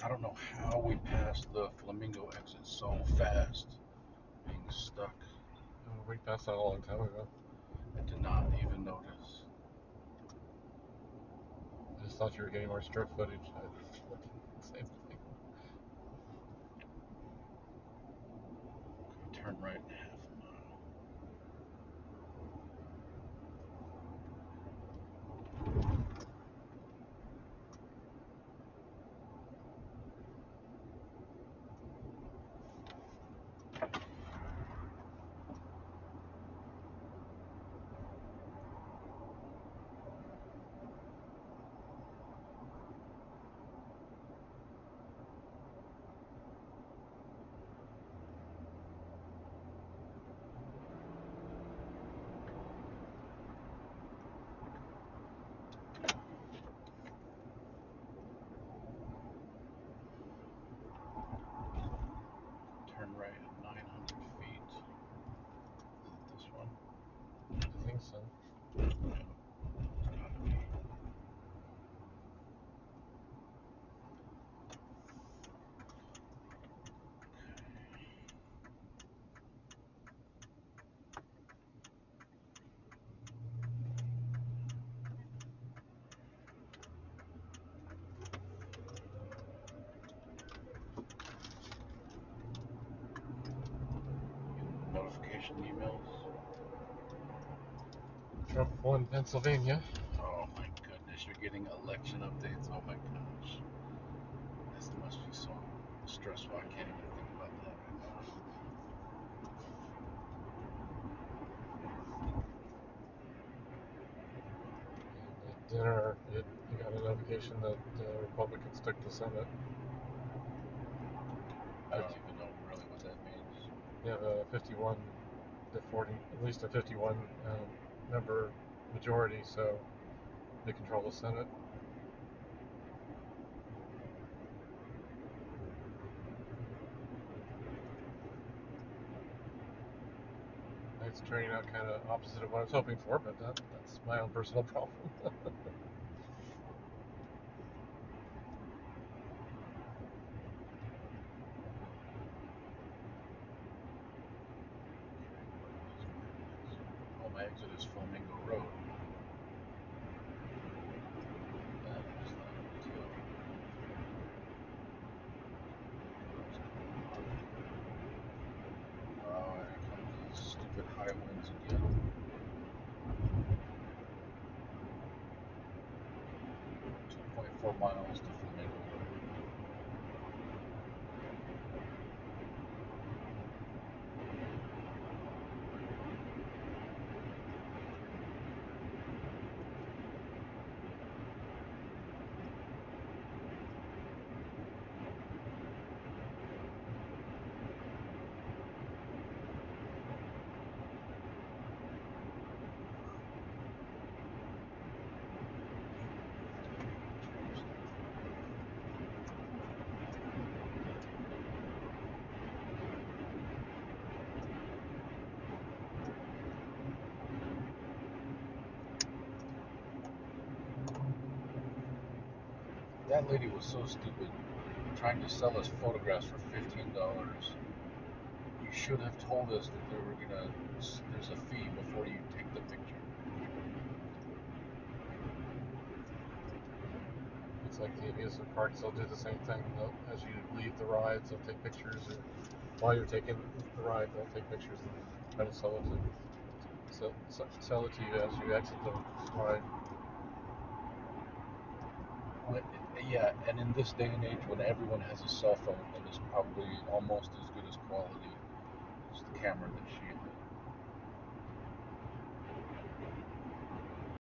I don't know how we passed the Flamingo exit so fast, being stuck. We passed that a long time ago. I did not even notice. I just thought you were getting more strip footage. Same thing. Turn right in half a mile. Turn right at 900 feet. Is it this one? I think so. Yeah, it's gotta be. Notification emails. Trump won Pennsylvania. Oh my goodness, you're getting election updates. Oh my gosh. This must be so stressful. I can't even think about that right now. At dinner, you got a notification that the Republicans took the Senate. I don't even know really what that means. You have a 51 to 40, at least a 51 member majority, so they control the Senate. It's turning out kind of opposite of what I was hoping for, but that's my own personal problem. Oh, my exit is Flamingo Road. That is loud too. Oh, here comes these stupid high winds again. 2.4 miles to Flamingo Road. That lady was so stupid, trying to sell us photographs for $15. You should have told us that there's a fee before you take the picture. It's like the amusement parks, they'll do the same thing. As you leave the rides, they'll take pictures, or while you're taking the ride, they'll take pictures and try to sell it to you as you exit the ride. Yeah, and in this day and age when everyone has a cell phone that is probably almost as good as quality as the camera that she